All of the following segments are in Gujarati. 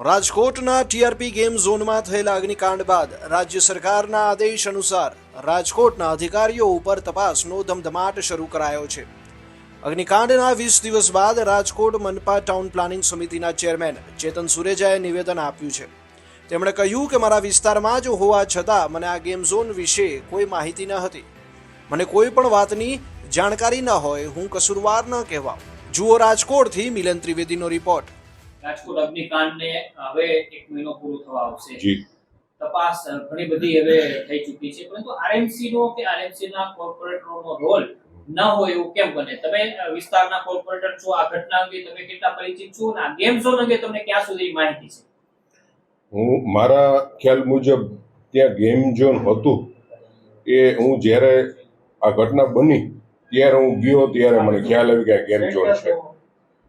રાજકોટના ટીઆરપી ગેમ ઝોનમાં થયેલા અગ્નિકાંડ બાદ રાજ્ય સરકારના આદેશ અનુસાર રાજકોટના અધિકારીઓ ઉપર તપાસનો ધમધમાટ શરૂ કરાયો છે। અગ્નિકાંડના 20 દિવસ બાદ રાજકોટ મનપા ટાઉન પ્લાનિંગ સમિતિના ચેરમેન ચેતન સુરેજાએ નિવેદન આપ્યું છે। તેમણે કહ્યું કે મારા વિસ્તારમાં જ હોવા છતાં મને આ ગેમ ઝોન વિશે કોઈ માહિતી ન હતી। મને કોઈ પણ વાતની જાણકારી ન હોય, હું કસૂરવાર ન કહેવાઉં। જુઓ રાજકોટથી મિલન ત્રિવેદીનો રિપોર્ટ। રાજકોટ અગ્નિકાંડને હવે 1 મહિનો પૂરો થવા આવશે। જી તપાસ ઘણી બધી હવે થઈ ચૂકી છે, પરંતુ આરએમસી નો કે આરએમસી ના કોર્પોરેટરોનો રોલ ન હોય એવું કેમ બને? તમે વિસ્તારના કોર્પોરેટર છો, આ ઘટના અંગે તમે કેટલા પરિચિત છો અને આ ગેમ ઝોન અંગે તમને ક્યાં સુધી માહિતી છે? હું મારા ખ્યાલ મુજબ ત્યાં ગેમ ઝોન હતું એ હું જ્યારે આ ઘટના બની ત્યારે હું ગયો ત્યારે મને ખ્યાલ આવી કે ગેમ ઝોન છે।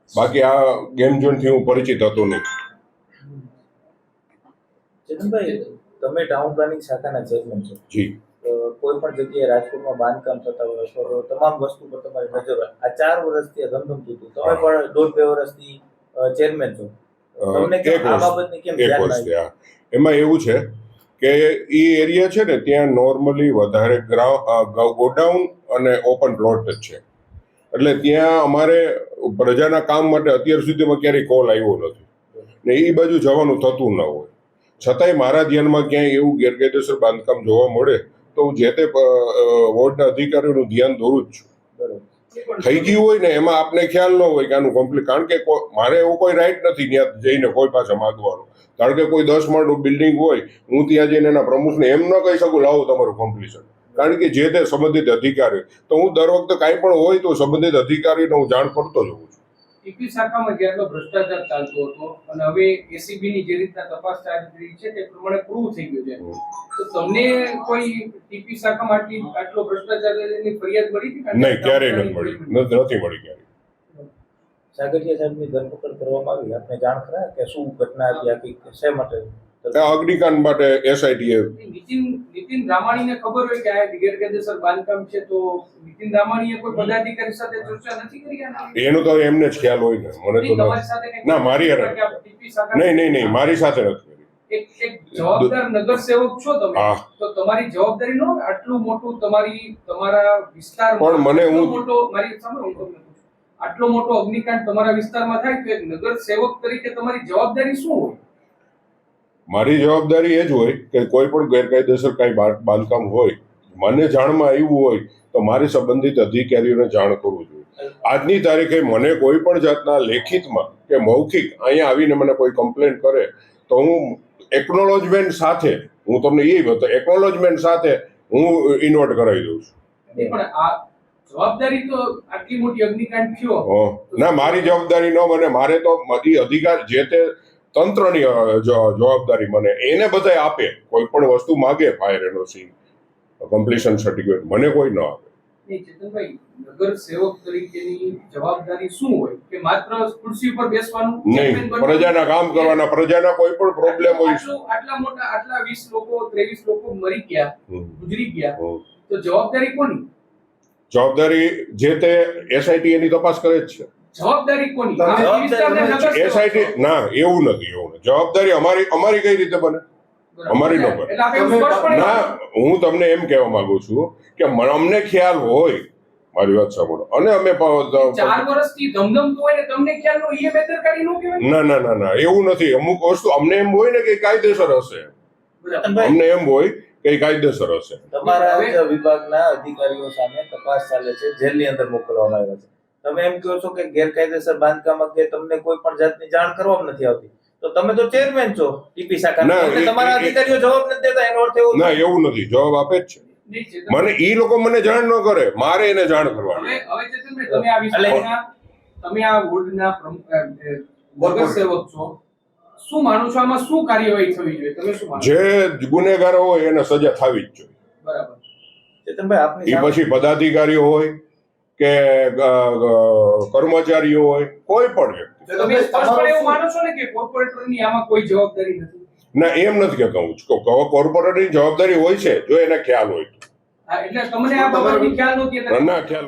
બાકી આ ગેમ ઝોન થી હું પરિચિત હતો નહીં। ચેતનભાઈ, તમે ટાઉન પ્લાનિંગ શાખાના ચેરમેન છો। જી કોઈ પણ જગ્યાએ રાજકોટમાં બાંધકામ થતા હોય તો તમામ વસ્તુ પર તમારી નજર હોય। આ 4 વર્ષથી ધમધમતું હતું, તમે પણ 1.5-2 વર્ષથી ચેરમેન છો। તમને કેમ આ બાબતની કેમ ધ્યાન વર્ષથી એમાં એવું છે કે એ એરિયા છે ને ત્યાં નોર્મલી વધારે ગોડાઉન અને ઓપન પ્લોટ જ છે, એટલે ત્યાં અમારે પ્રજાના કામ માટે અત્યાર સુધીમાં ક્યારેય કોલ આવ્યો નથી ને એ બાજુ જવાનું થતું ન હોય। છતાંય મારા ધ્યાનમાં ક્યાંય એવું ગેરકાયદેસર બાંધકામ જોવા મળે તો હું જે તે વોર્ડના અધિકારીઓનું ધ્યાન દોરું જ છું। થઈ ગયું હોય ને એમાં આપને ખ્યાલ ન હોય કે આનું કમ્પ્લીટ, કારણ કે મારે એવો કોઈ રાઈટ નથી ત્યાં જઈને કોઈ પાસે માગવાનો। કારણ કે કોઈ 10 માળનું બિલ્ડિંગ હોય, હું ત્યાં જઈને એના પ્રમુખને એમ ન કહી શકું લાવો તમારું કમ્પ્લીશન, કારણ કે જે તે સંબંધિત અધિકારી, તો હું દર વખતે કાંઈ પણ હોય તો સંબંધિત અધિકારીને હું જાણ કરતો જ હોઉં છું। ટીપી શાખામાં જેટલો ભ્રષ્ટાચાર ચાલતો હતો અને હવે એસીબી ની જે રીતના તપાસ ચાલી રહી છે તે પ્રમાણે પ્રૂવ થઈ ગયું છે, તો તમને કોઈ ટીપી શાખામાં આટલો ભ્રષ્ટાચારની ફરિયાદ મળી હતી? નહીં, ક્યારેય નથી મળી, નથી મળી ક્યારેય। સાગરિયા સાહેબની ધરપકડ કરવામાં આવી, આપને જાણ ખરા કે શું ઘટના હતી, આખી શા માટે? અગ્નિકાંડ માટે એસઆઈટીએ નીતિન રામાણીને ખબર હોય કે આ ગેરકાયદેસર બાંધકામ છે, તો નીતિન રામાણીએ કોઈ પદાધિકારી સાથે ચર્ચા નથી કરી? એનું તો એમને જ ખ્યાલ હોય ને, મને તો ના, મારી નહીં મારી સાથે નથી કરી। એક જવાબદાર નગરસેવક છો તમે, તો તમારી જવાબદારી નો આટલું મોટું તમારા વિસ્તારમાં પણ મને મોટો મારી સાંભળો, આટલો મોટો અગ્નિકાંડ તમારા વિસ્તારમાં થાય તો એક નગરસેવક તરીકે તમારી જવાબદારી શું હોય? મારી જવાબદારી એ જ હોય કે કોઈ પણ ગેરકાયદેસર કાંઈ બાંધકામ હોય, મને જાણમાં આવ્યું હોય તો મારે સંબંધિત અધિકારીઓને જાણ કરવું જોઈએ। આજની તારીખે મને કોઈ પણ જાતના લેખિતમાં કે મૌખિક અહીંયા આવીને મને કોઈ કમ્પ્લેન કરે તો હું એકનોલોજમેન્ટ સાથે, હું તમને એ બતાવું, એકનોલોજમેન્ટ સાથે હું ઇન્વર્ટ કરાવી દઉં છું। પણ આ જવાબદારી તો આટલી મોટી અગ્નિકાંડ થયો, ના, મારી જવાબદારી ન બને, મારે તો અધિકાર જે તે તંત્રની જવાબદારી મને એને બધાય આપે। કોઈ પણ વસ્તુ માગે, ફાયર એનઓસી, કમ્પ્લીશન સર્ટિફિકેટ, મને કોઈ ન આપે। ચેતનભાઈ, નગર સેવક તરીકેની જવાબદારી શું હોય? કે માત્ર ખુરશી ઉપર બેસવાનું નહીં, પ્રજાના કામ કરવાના, પ્રજાના કોઈ પણ પ્રોબ્લેમ હોય। આટલા 20 લોકો 23 લોકો મરી ગયા, ગુજરી ગયા, તો જવાબદારી કોની? જવાબદારી જે તે એસઆઈટી એની તપાસ કરે જ છે। જવાબદારી કોની? એસઆઈટી ના, એવું નથી। જવાબદારી અમારી કઈ રીતે બને? અમારી ન બને ના। હું તમને એમ કહેવા માંગુ છું કે અમને ખ્યાલ હોય, મારી વાત સાંભળો, અને અમે 4 વર્ષથી ધમધમતું હોય ને તમને ખ્યાલ ન હોય, એ બેદરકારી ન કહેવાય? ના, એવું નથી। અમુક વસ્તુ અમને એમ હોય ને કે કાયદેસર હશે, અમને એમ હોય કે કાયદેસર હશે। તમારા વિભાગના અધિકારીઓ સામે તપાસ ચાલે છે, જેલની અંદર મોકલવામાં આવ્યા છે, તમે એમ કહો છો કે ગેરકાયદેસર બાંધકામ અંગે તમને કોઈ પણ જાતની જાણ કરવામાં નથી આવતી, તો તમે તો ચેરમેન છો ટીપી શાખાના, તમારા અધિકારીઓ જવાબ નથી દેતા, એનો અર્થ એવું? ના, એવું નથી, જવાબ આપે જ છે મને। ઈ લોકો મને જાણ ન કરે, મારે એને જાણ કરવાની। હવે તમે આ વોર્ડના નગરસેવક છો, શું માનો છો આમાં શું કાર્યવાહી થવી જોઈએ? તમે શું માનો? જે ગુનેગારો હોય એને સજા થવી જ જોઈએ। બરાબર ચેતનભાઈ, આપની એ પછી પદાધિકારીઓ હોય કે કર્મચારીઓ હોય, કોઈ પણ વ્યક્તિ। તમે સ્પષ્ટપણે એવું માનો છો ને કે કોર્પોરેટરની આમાં કોઈ જવાબદારી નથી? ના, એમ નથી કહેતો હું, કોર્પોરેટરની જવાબદારી હોય છે જો એને ખ્યાલ હોય તો। એટલે તમને આ બાબતની ખ્યાલ નહોતી? ના, ખ્યાલ